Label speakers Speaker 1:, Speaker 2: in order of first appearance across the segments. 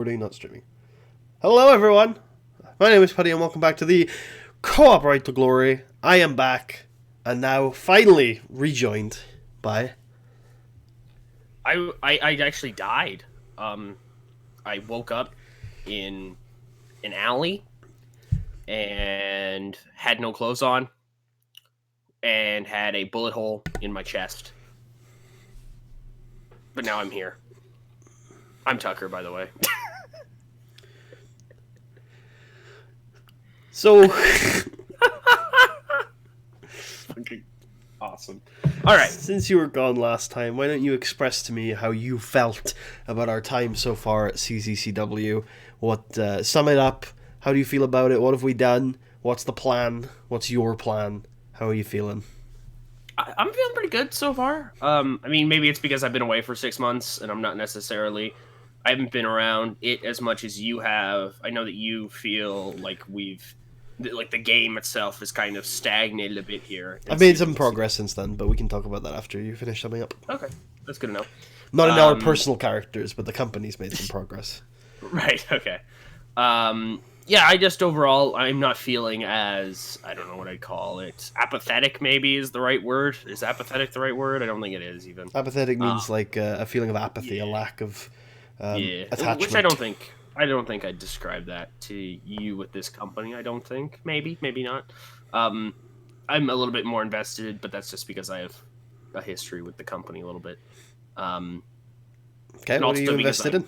Speaker 1: Recording, not streaming. Hello, everyone. My name is Paddy, and welcome back to the Co-op Right to Glory. I am back, and now finally rejoined by.
Speaker 2: I actually died. I woke up in an alley and had no clothes on and had a bullet hole in my chest. But now I'm here. I'm Tucker, by the way.
Speaker 1: So.
Speaker 2: Fucking awesome. All right.
Speaker 1: Since you were gone last time, why don't you express to me how you felt about our time so far at CZCW? Sum it up. How do you feel about it? What have we done? What's the plan? What's your plan? How are you feeling?
Speaker 2: I'm feeling pretty good so far. I mean, maybe it's because I've been away for 6 months and I'm not necessarily... I haven't been around it as much as you have. I know that you feel like the game itself has kind of stagnated a bit here.
Speaker 1: I've made some progress since then, but we can talk about that after you finish summing up.
Speaker 2: Okay, that's good to know.
Speaker 1: Not in our personal characters, but the company's made some progress.
Speaker 2: Right, okay. Yeah, I just overall, I'm not feeling as, I don't know what I'd call it, apathetic maybe is the right word. Is apathetic the right word? I don't think it is even.
Speaker 1: Apathetic means like a feeling of apathy, a lack of attachment.
Speaker 2: Which I don't think I'd describe that to you with this company. I don't think. Maybe not. I'm a little bit more invested, but that's just because I have a history with the company a little bit.
Speaker 1: Okay, what are you invested in?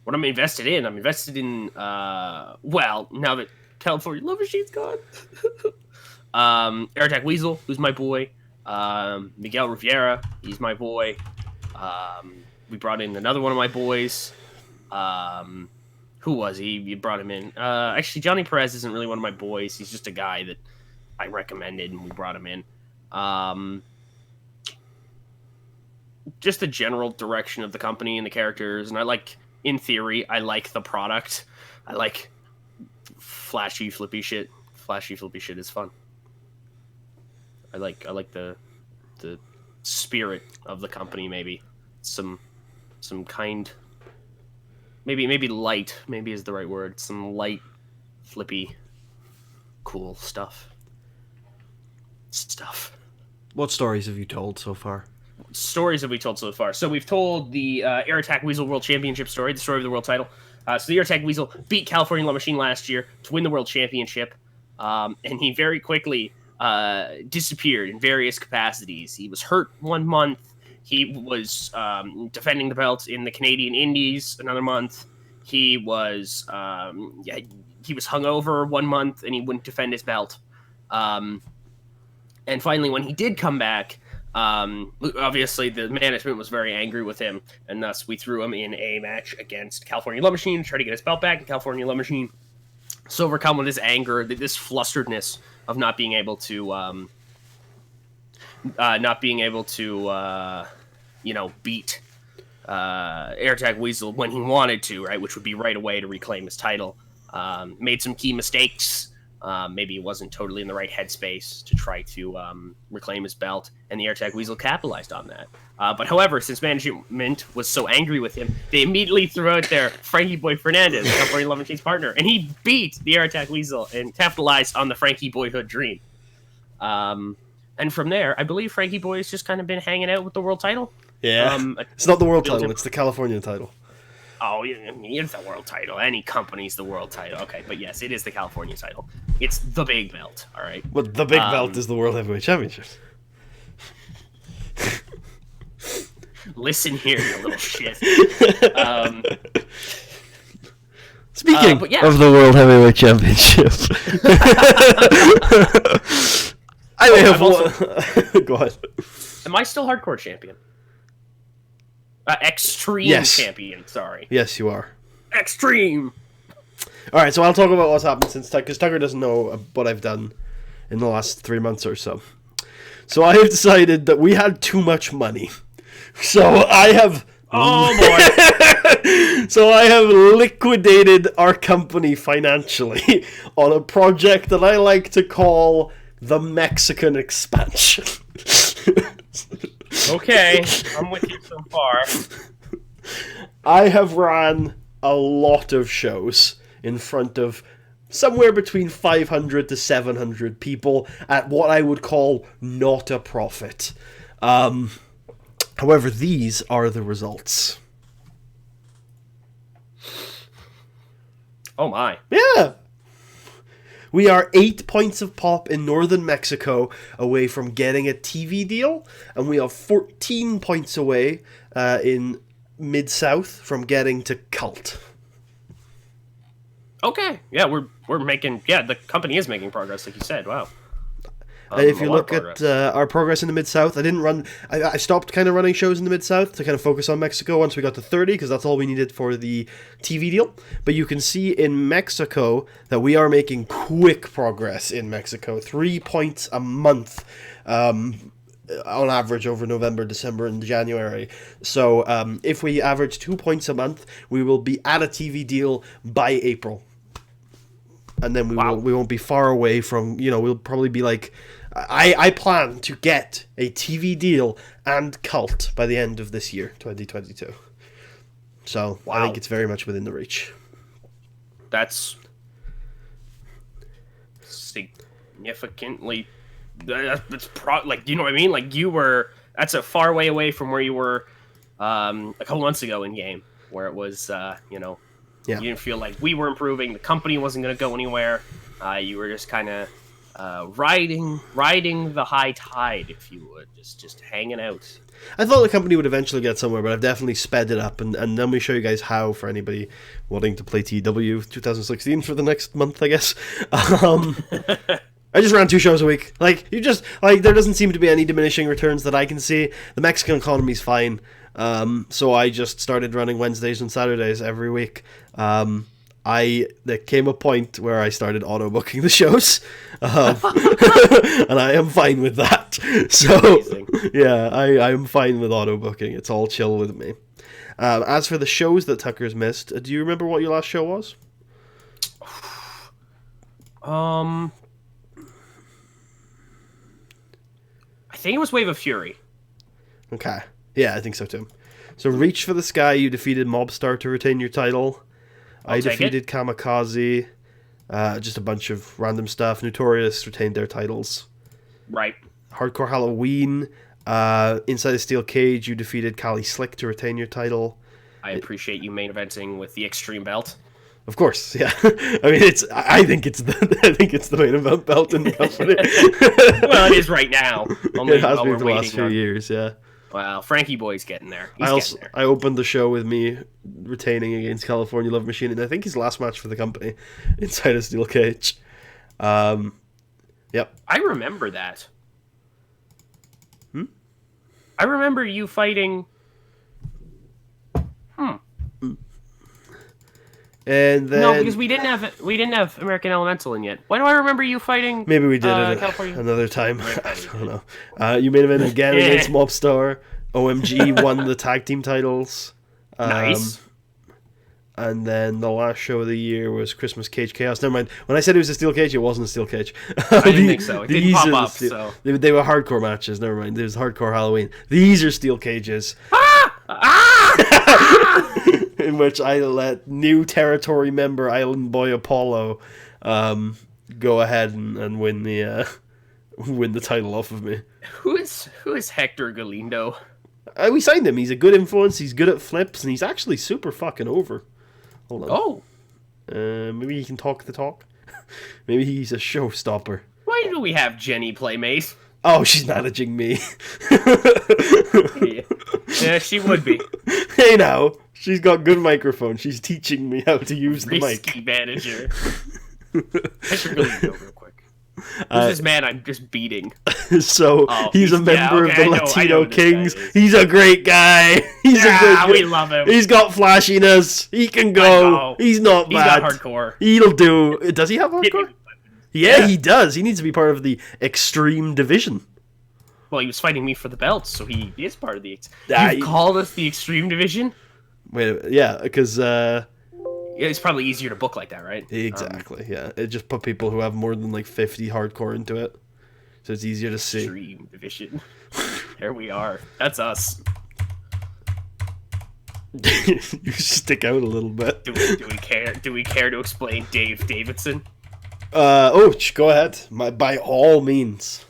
Speaker 2: What I'm invested in? I'm invested in, well, now that California Love Machine's gone. Airtech Weasel, who's my boy. Miguel Riviera, he's my boy. We brought in another one of my boys. Who was he? You brought him in. Actually, Johnny Perez isn't really one of my boys. He's just a guy that I recommended, and we brought him in. Just the general direction of the company and the characters, and in theory, I like the product. I like flashy, flippy shit. Flashy, flippy shit is fun. I like the spirit of the company, maybe. Some kind, maybe light, maybe is the right word. Some light, flippy, cool stuff.
Speaker 1: What stories have you told so far?
Speaker 2: Stories have we told so far? So we've told the Air Attack Weasel World Championship story, the story of the world title. So the Air Attack Weasel beat California Love Machine last year to win the world championship, and he very quickly disappeared in various capacities. He was hurt 1 month. He was defending the belt in the Canadian Indies another month. He was hungover 1 month, and he wouldn't defend his belt. And finally, when he did come back, obviously the management was very angry with him, and thus we threw him in a match against California Love Machine to try to get his belt back. And California Love Machine, so overcome with his anger, this flusteredness of not being able to beat Air Attack Weasel when he wanted to, right, which would be right away to reclaim his title. Made some key mistakes. Maybe he wasn't totally in the right headspace to try to reclaim his belt, and the Air Attack Weasel capitalized on that. But however, since management was so angry with him, they immediately threw out there Frankie Boy Fernandez, California Love Machine's partner, and he beat the Air Attack Weasel and capitalized on the Frankie Boyhood dream. And from there, I believe Frankie Boy has just kind of been hanging out with the world title.
Speaker 1: Yeah, it's not the world title, it's the California title.
Speaker 2: Oh, it's the world title. Any company's the world title. Okay, but yes, it is the California title. It's the big belt, all right?
Speaker 1: Well, the big belt is the World Heavyweight Championship.
Speaker 2: Listen here, you little shit.
Speaker 1: Speaking of the World Heavyweight Championship. I may have one. Go ahead.
Speaker 2: Am I still hardcore champion? Extreme champion, sorry.
Speaker 1: Yes, you are.
Speaker 2: Extreme!
Speaker 1: Alright, so I'll talk about what's happened since because Tucker doesn't know what I've done in the last 3 months or so. So I have decided that we had too much money. So I have...
Speaker 2: Oh, boy!
Speaker 1: So I have liquidated our company financially on a project that I like to call the Mexican expansion.
Speaker 2: Okay, I'm with you so far.
Speaker 1: I have ran a lot of shows in front of somewhere between 500 to 700 people at what I would call not a profit. However, these are the results.
Speaker 2: Oh my.
Speaker 1: Yeah. We are 8 points of pop in northern Mexico away from getting a TV deal, and we are 14 points away in Mid-South from getting to Cult.
Speaker 2: Okay. Yeah, we're making... Yeah, the company is making progress, like you said. Wow.
Speaker 1: If you look at our progress in the Mid-South, I stopped kind of running shows in the Mid-South to kind of focus on Mexico once we got to 30, because that's all we needed for the TV deal. But you can see in Mexico that we are making quick progress in Mexico. 3 points a month on average over November, December, and January. So if we average 2 points a month, we will be at a TV deal by April. And then we won't be far away from, we'll probably be like... I plan to get a TV deal and Cult by the end of this year, 2022. So I think it's very much within the reach.
Speaker 2: That's significantly... That's like, you know what I mean? Like, that's a far way away from where you were a couple months ago in game, where it was, you didn't feel like we were improving, the company wasn't going to go anywhere. You were just kind of riding the high tide, if you would, just hanging out.
Speaker 1: I thought the company would eventually get somewhere, but I've definitely sped it up, and let me show you guys how, for anybody wanting to play TEW2016 for the next month, I guess. I just ran 2 shows a week. There doesn't seem to be any diminishing returns that I can see. The Mexican economy's fine. So I just started running Wednesdays and Saturdays every week. There came a point where I started auto-booking the shows, and I am fine with that. So, amazing. Yeah, I am fine with auto-booking. It's all chill with me. As for the shows that Tucker's missed, do you remember what your last show was?
Speaker 2: I think it was Wave of Fury.
Speaker 1: Okay. Yeah, I think so too. So Reach for the Sky, you defeated Mobstar to retain your title. I defeated Kamikaze. Just a bunch of random stuff. Notorious retained their titles.
Speaker 2: Right.
Speaker 1: Hardcore Halloween. Inside a Steel Cage, you defeated Kali Slick to retain your title.
Speaker 2: I appreciate you main eventing with the Extreme Belt.
Speaker 1: Of course, yeah. I mean, I think it's the main event belt in the company.
Speaker 2: Well, it is right now.
Speaker 1: It has been for the last few years, yeah.
Speaker 2: Well, Frankie Boy's getting there.
Speaker 1: I opened the show with me retaining against California Love Machine, and I think his last match for the company, inside a Steel Cage. Yep.
Speaker 2: I remember that. I remember you fighting...
Speaker 1: And then...
Speaker 2: No, because we didn't have American Elemental in yet. Why do I remember you fighting?
Speaker 1: Maybe we did it another time. I don't know. You made event again against Mobstar. OMG won the tag team titles.
Speaker 2: Nice.
Speaker 1: And then the last show of the year was Christmas Cage Chaos. Never mind. When I said it was a Steel Cage, it wasn't a Steel Cage.
Speaker 2: I didn't think so. It didn't pop up. So
Speaker 1: they were hardcore matches. Never mind. There's Hardcore Halloween. These are Steel Cages. In which I let new territory member Island Boy Apollo go ahead and win the title off of me.
Speaker 2: Who is Hector Galindo?
Speaker 1: We signed him. He's a good influence. He's good at flips, and he's actually super fucking over. Hold on. Oh. Maybe he can talk the talk. Maybe he's a showstopper.
Speaker 2: Why do we have Jenny Playmate?
Speaker 1: Oh, she's managing me.
Speaker 2: Yeah, she would be.
Speaker 1: Hey now, she's got good microphone. She's teaching me how to use the mic.
Speaker 2: Risky manager. I should really go real quick. Who's this man I'm just beating?
Speaker 1: So he's a member of the Latino Kings. He's a great guy. He's a great guy.
Speaker 2: We love him.
Speaker 1: He's got flashiness. He can go. He's not bad.
Speaker 2: He's got hardcore.
Speaker 1: He'll do. Does he have hardcore? Yeah, he does. He needs to be part of the Extreme Division.
Speaker 2: Well, he was fighting me for the belt, so he is part of the... You called us the Extreme Division?
Speaker 1: Wait, yeah, because...
Speaker 2: it's probably easier to book like that, right?
Speaker 1: Exactly, yeah. It just put people who have more than, 50 hardcore into it. So it's easier to see.
Speaker 2: Extreme Division. There we are. That's us.
Speaker 1: You stick out a little bit.
Speaker 2: Do we care? Do we care to explain Dave Davidson?
Speaker 1: Go ahead. By all means.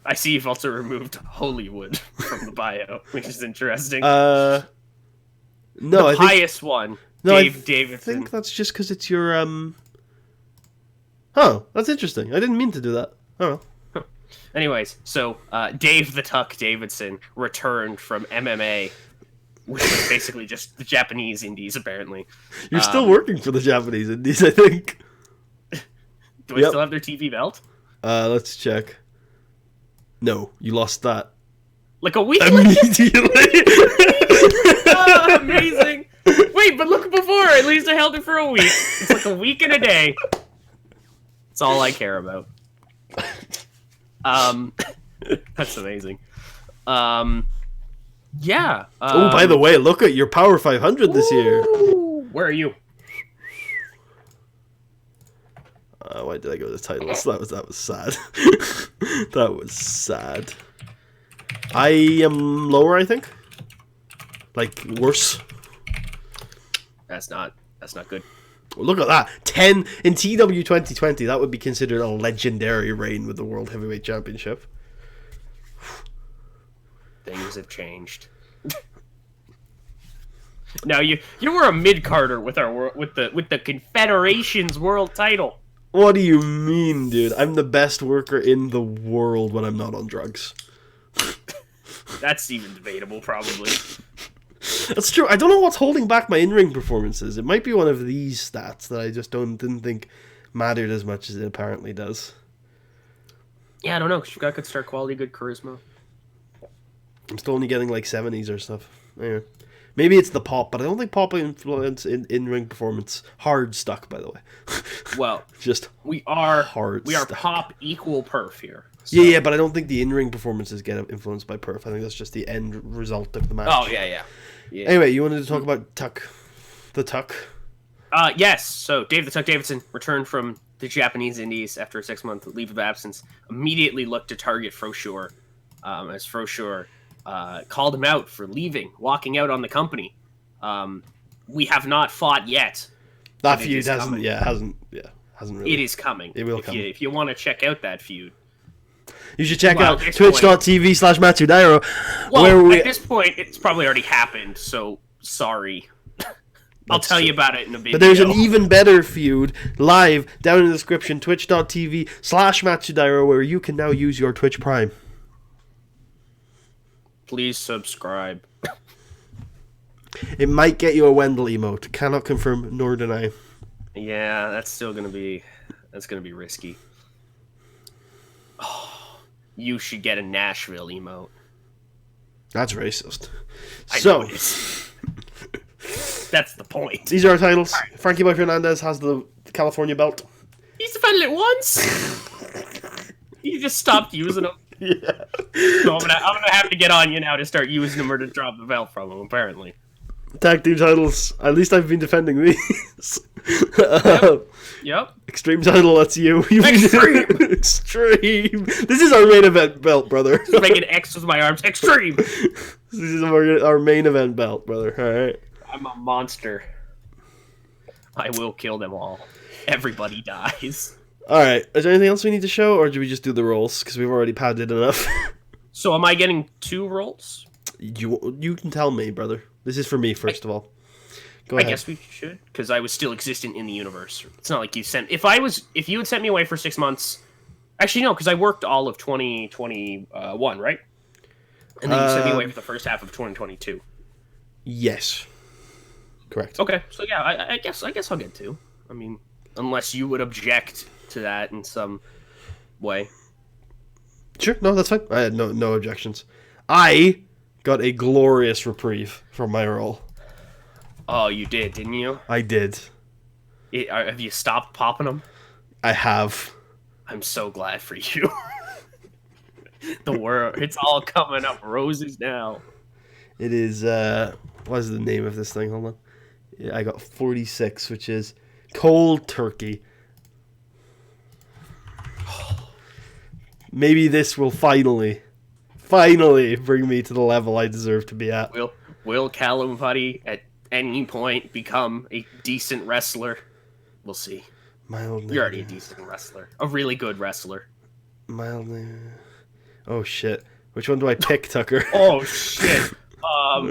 Speaker 2: I see you've also removed Hollywood from the bio, which is interesting.
Speaker 1: No,
Speaker 2: the pious one, Dave Davidson.
Speaker 1: I think that's just because it's your Oh, that's interesting. I didn't mean to do that. Oh.
Speaker 2: Anyways, so Dave the Tuck Davidson returned from MMA, which was basically just the Japanese indies, apparently.
Speaker 1: You're still working for the Japanese indies, I think.
Speaker 2: Do I still have their TV belt?
Speaker 1: Let's check. No, you lost that.
Speaker 2: Like a week
Speaker 1: immediately.
Speaker 2: Oh, amazing. Wait, but look before. At least I held it for a week. It's like a week and a day. That's all I care about. That's amazing. Yeah.
Speaker 1: Oh, by the way, look at your Power 500 this year.
Speaker 2: Where are you?
Speaker 1: Why did I go to the titles? That was sad. That was sad. I am lower, I think. Like worse.
Speaker 2: That's not good.
Speaker 1: Look at that. 10 in TEW2020. That would be considered a legendary reign with the World Heavyweight Championship.
Speaker 2: Things have changed. Now you were a mid-carder with the Confederation's world title.
Speaker 1: What do you mean, dude? I'm the best worker in the world when I'm not on drugs.
Speaker 2: That's even debatable, probably.
Speaker 1: That's true. I don't know what's holding back my in-ring performances. It might be one of these stats that I just didn't think mattered as much as it apparently does.
Speaker 2: Yeah, I don't know, because you've got good start quality, good charisma.
Speaker 1: I'm still only getting like 70s or stuff. Anyway. Maybe it's the pop, but I don't think pop influence in-ring performance. Hard stuck, by the way.
Speaker 2: Well,
Speaker 1: just
Speaker 2: we are
Speaker 1: stuck.
Speaker 2: pop equal perf here. So.
Speaker 1: Yeah, but I don't think the in-ring performances get influenced by perf. I think that's just the end result of the match.
Speaker 2: Oh, yeah.
Speaker 1: Anyway, you wanted to talk about Tuck. The Tuck?
Speaker 2: Yes. So, Dave the Tuck Davidson returned from the Japanese indies after a 6-month leave of absence. Immediately looked to target Froshore, as Froshore called him out for walking out on the company. We have not fought yet.
Speaker 1: That feud hasn't really.
Speaker 2: It is coming.
Speaker 1: It will come.
Speaker 2: If you want to check out that feud.
Speaker 1: You should check out twitch.tv/Matsudairo.
Speaker 2: Well, at this point, it's probably already happened, so sorry. I'll tell you about it in a video.
Speaker 1: But there's an even better feud live down in the description, twitch.tv/Matsudairo, where you can now use your Twitch Prime.
Speaker 2: Please subscribe.
Speaker 1: It might get you a Wendell emote. Cannot confirm nor deny.
Speaker 2: Yeah, that's gonna be risky. Oh, you should get a Nashville emote.
Speaker 1: That's racist.
Speaker 2: I know it is. That's the point.
Speaker 1: These are our titles. Right. Frankie Boy Fernandez has the California belt.
Speaker 2: He's defended it once. You just stopped using them.
Speaker 1: Yeah.
Speaker 2: So I'm gonna have to get on you now to start using them or to drop the belt from them, apparently.
Speaker 1: Tag team titles. At least I've been defending these.
Speaker 2: Yep.
Speaker 1: Extreme title, that's you.
Speaker 2: Extreme!
Speaker 1: Extreme! This is our main event belt, brother.
Speaker 2: Just making X with my arms. Extreme!
Speaker 1: This is our main event belt, brother. Alright.
Speaker 2: I'm a monster. I will kill them all. Everybody dies.
Speaker 1: Alright, is there anything else we need to show, or do we just do the rolls? Because we've already padded enough.
Speaker 2: So am I getting 2 rolls?
Speaker 1: You can tell me, brother. This is for me, first of all. Go ahead.
Speaker 2: I guess we should, because I was still existent in the universe. It's not like you sent... If you had sent me away for 6 months... Actually, no, because I worked all of 2021, right? And then you sent me away for the first half of 2022.
Speaker 1: Yes. Correct.
Speaker 2: Okay, so yeah, I guess I'll get 2. I mean, unless you would object to that in some way.
Speaker 1: Sure, no, that's fine. I had no objections. I got a glorious reprieve from my role.
Speaker 2: Oh, you did, didn't you?
Speaker 1: I did.
Speaker 2: Have you stopped popping them?
Speaker 1: I have.
Speaker 2: I'm so glad for you. The world, it's all coming up roses now.
Speaker 1: It is, what is the name of this thing? Hold on. Yeah, I got 46, which is cold turkey. Maybe this will finally bring me to the level I deserve to be at.
Speaker 2: Will Callum Putty at any point become a decent wrestler. We'll see.
Speaker 1: Mild.
Speaker 2: You're already a decent wrestler. A really good wrestler.
Speaker 1: Mild. Oh shit. Which one do I pick, Tucker?
Speaker 2: Oh shit.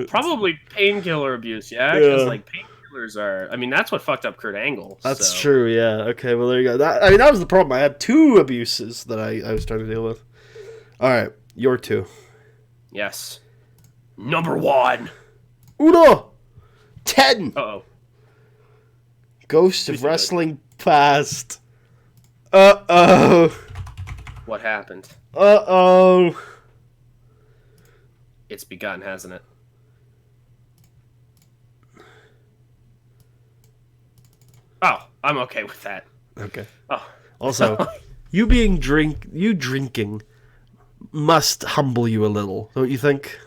Speaker 2: Probably painkiller abuse, yeah? Because like painkillers are. I mean, that's what fucked up Kurt Angle.
Speaker 1: That's true. Yeah. Okay. Well, there you go. That was the problem. I had 2 abuses that I was trying to deal with. All right, your 2.
Speaker 2: Yes. Number 1.
Speaker 1: Uno. 10.
Speaker 2: Uh-oh.
Speaker 1: Ghost of Wrestling Past. Uh-oh.
Speaker 2: What happened?
Speaker 1: Uh-oh.
Speaker 2: It's begun, hasn't it? Oh, I'm okay with that.
Speaker 1: Okay.
Speaker 2: Oh.
Speaker 1: Also, you drinking must humble you a little, don't you think?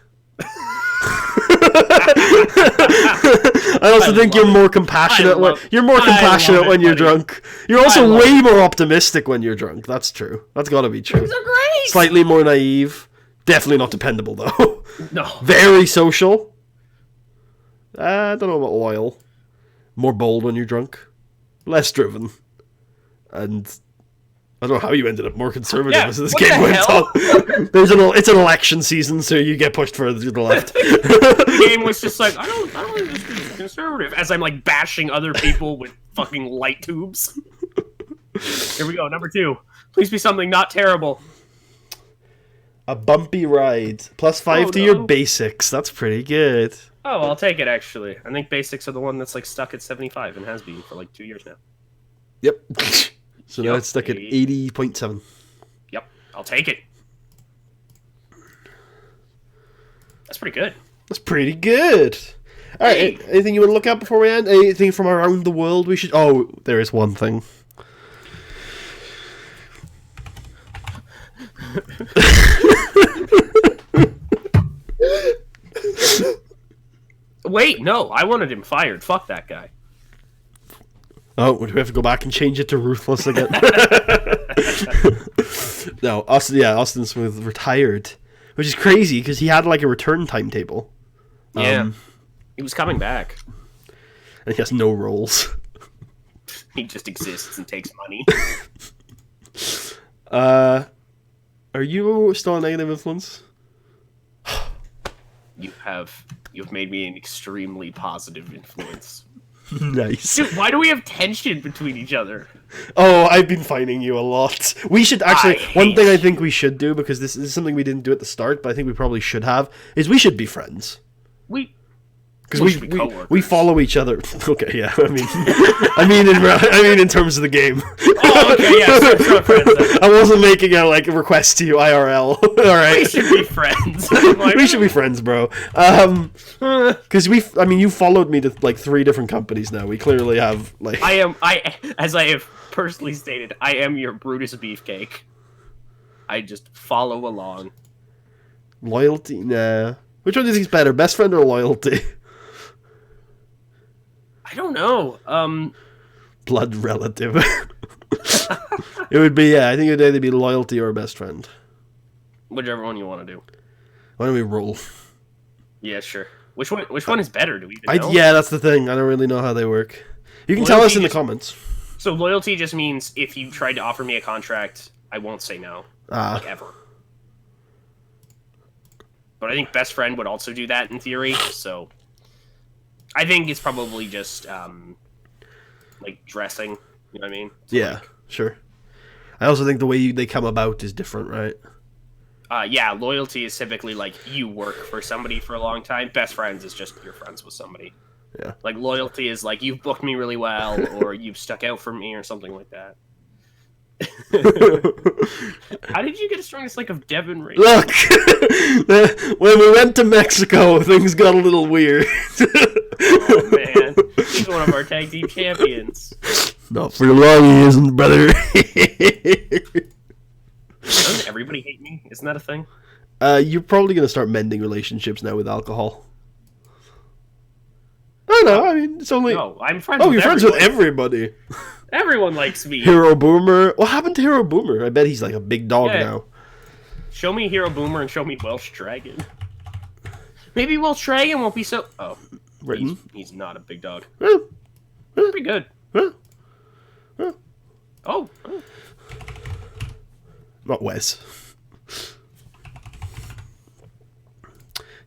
Speaker 1: I also think you're more compassionate when you're drunk. You're also way more optimistic when you're drunk. That's true. That's got to be true.
Speaker 2: Those are great.
Speaker 1: Slightly more naive. Definitely not dependable though.
Speaker 2: No.
Speaker 1: Very social. I don't know about loyal. More bold when you're drunk. Less driven. And I don't know how you ended up more conservative as this game went on. It's an election season, so you get pushed further to the left.
Speaker 2: The game was just like, I don't think this is conservative. As I'm like bashing other people with fucking light tubes. Here we go, number 2. Please be something not terrible.
Speaker 1: A bumpy ride. +5 to your basics. That's pretty good.
Speaker 2: Oh, I'll take it, actually. I think basics are the one that's like stuck at 75 and has been for like 2 years now.
Speaker 1: Yep. So now it's stuck at 80.7.
Speaker 2: Yep, I'll take it. That's pretty good.
Speaker 1: That's pretty good. All right, anything you want to look at before we end? Anything from around the world we should... Oh, there is one thing.
Speaker 2: Wait, no, I wanted him fired. Fuck that guy.
Speaker 1: Oh, do we have to go back and change it to Ruthless again? No, Austin Smooth retired, which is crazy because he had like a return timetable.
Speaker 2: Yeah, he was coming back.
Speaker 1: And he has no roles.
Speaker 2: He just exists and takes money.
Speaker 1: Are you still a negative influence?
Speaker 2: You've made me an extremely positive influence.
Speaker 1: Nice.
Speaker 2: Dude, why do we have tension between each other?
Speaker 1: Oh, I've been finding you a lot. We should actually... One thing I think we should do, because this is something we didn't do at the start, but I think we probably should have, is we should be friends. Because we follow each other. Okay, yeah. I mean in terms of the game.
Speaker 2: Oh, okay, yeah. So friends,
Speaker 1: I wasn't making a request to you IRL. All right.
Speaker 2: We should be friends.
Speaker 1: We should be friends, bro. Because you followed me to 3 different companies now. We clearly have
Speaker 2: as I have personally stated, I am your Brutus Beefcake. I just follow along.
Speaker 1: Loyalty, nah. Which one do you think is better, best friend or loyalty?
Speaker 2: I don't know.
Speaker 1: Blood relative. It would be, I think it would either be loyalty or best friend.
Speaker 2: Whichever one you want to do.
Speaker 1: Why don't we roll?
Speaker 2: Yeah, sure. Which one is better? Do we even know?
Speaker 1: Yeah, that's the thing. I don't really know how they work. You can tell us in the comments.
Speaker 2: So loyalty just means if you tried to offer me a contract, I won't say no. Ever. But I think best friend would also do that in theory, so... I think it's probably just, dressing, you know what I mean? So
Speaker 1: sure. I also think the way they come about is different, right?
Speaker 2: Yeah, loyalty is typically, you work for somebody for a long time. Best friends is just you're friends with somebody.
Speaker 1: Yeah.
Speaker 2: Loyalty is, you've booked me really well, or you've stuck out for me, or something like that. How did you get a strongest of Devon Ray?
Speaker 1: Look! When we went to Mexico, things got a little weird.
Speaker 2: Oh, man. He's one of our tag team champions.
Speaker 1: Not for long, he isn't, brother.
Speaker 2: Doesn't everybody hate me? Isn't that a thing?
Speaker 1: You're probably going to start mending relationships now with alcohol. I don't know, it's only...
Speaker 2: No, I'm friends with
Speaker 1: you're friends with everybody.
Speaker 2: Everyone likes me.
Speaker 1: Hero Boomer. What happened to Hero Boomer? I bet he's a big dog now.
Speaker 2: Show me Hero Boomer and show me Welsh Dragon. Maybe Welsh Dragon won't be so... Oh.
Speaker 1: Britain.
Speaker 2: He's not a big dog.
Speaker 1: Yeah.
Speaker 2: Pretty good.
Speaker 1: Yeah. Yeah.
Speaker 2: Oh.
Speaker 1: Not Wes.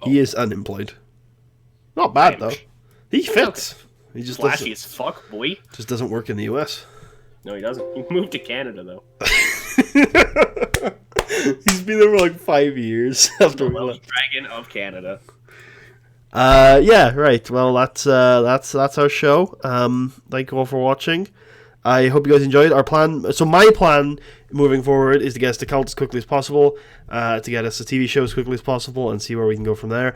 Speaker 1: He is unemployed. Not bad though. He fits.
Speaker 2: Okay.
Speaker 1: He just
Speaker 2: Flashy
Speaker 1: doesn't,
Speaker 2: as fuck, boy.
Speaker 1: just doesn't work in the US.
Speaker 2: No, he doesn't. He moved to Canada though.
Speaker 1: He's been there for like 5 years after we
Speaker 2: Well,
Speaker 1: left.
Speaker 2: Dragon of Canada.
Speaker 1: Yeah, right. Well, that's our show. Thank you all for watching. I hope you guys enjoyed our plan. So my plan moving forward is to get us to cult as quickly as possible, to get us a TV show as quickly as possible, and see where we can go from there.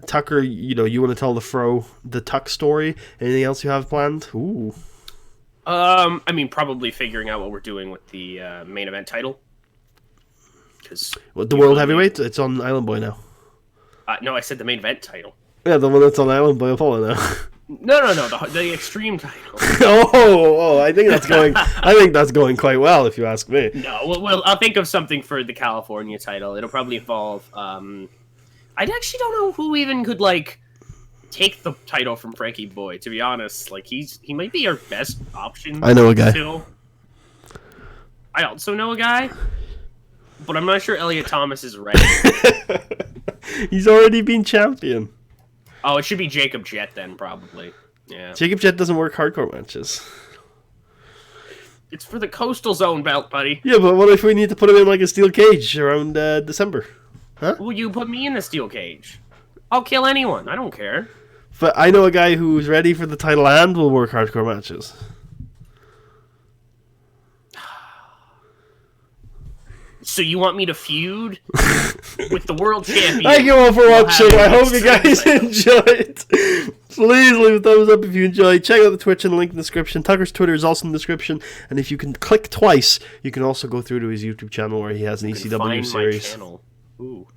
Speaker 1: Tucker, you want to tell the Tuck story? Anything else you have planned? Ooh.
Speaker 2: I mean, probably figuring out what we're doing with the main event title.
Speaker 1: What, the World Heavyweight? It's on Island Boy now.
Speaker 2: No, I said the main event title.
Speaker 1: Yeah, the one that's on Island Boy Apollo now.
Speaker 2: No, the Extreme title.
Speaker 1: I think that's going quite well, if you ask me.
Speaker 2: No, well, I'll think of something for the California title. It'll probably involve. I actually don't know who even could take the title from Frankie Boy. To be honest, he might be our best option.
Speaker 1: I know a guy.
Speaker 2: Still. I also know a guy, but I'm not sure Elliot Thomas is ready.
Speaker 1: He's already been champion.
Speaker 2: Oh, it should be Jacob Jett then, probably. Yeah.
Speaker 1: Jacob Jett doesn't work hardcore matches.
Speaker 2: It's for the Coastal Zone belt, buddy.
Speaker 1: Yeah, but what if we need to put him in a steel cage around December? Huh?
Speaker 2: Well, you put me in the steel cage. I'll kill anyone. I don't care.
Speaker 1: But I know a guy who's ready for the title and will work hardcore matches.
Speaker 2: So you want me to feud with the world champion?
Speaker 1: Thank you all for watching. I hope you guys enjoyed. Please leave a thumbs up if you enjoyed. Check out the Twitch and the link in the description. Tucker's Twitter is also in the description. And if you can click twice, you can also go through to his YouTube channel where he has an ECW series.
Speaker 2: Ooh.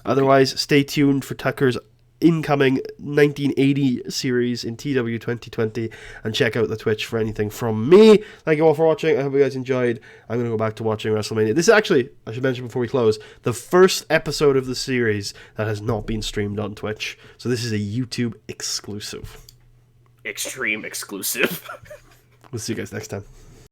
Speaker 1: Otherwise, stay tuned for Tucker's incoming 1980 series in TEW2020 and check out the Twitch for anything from me. Thank you all for watching. I hope you guys enjoyed. I'm going to go back to watching WrestleMania. This is actually, I should mention before we close, the first episode of the series that has not been streamed on Twitch. So this is a YouTube exclusive.
Speaker 2: Extreme exclusive.
Speaker 1: We'll see you guys next time.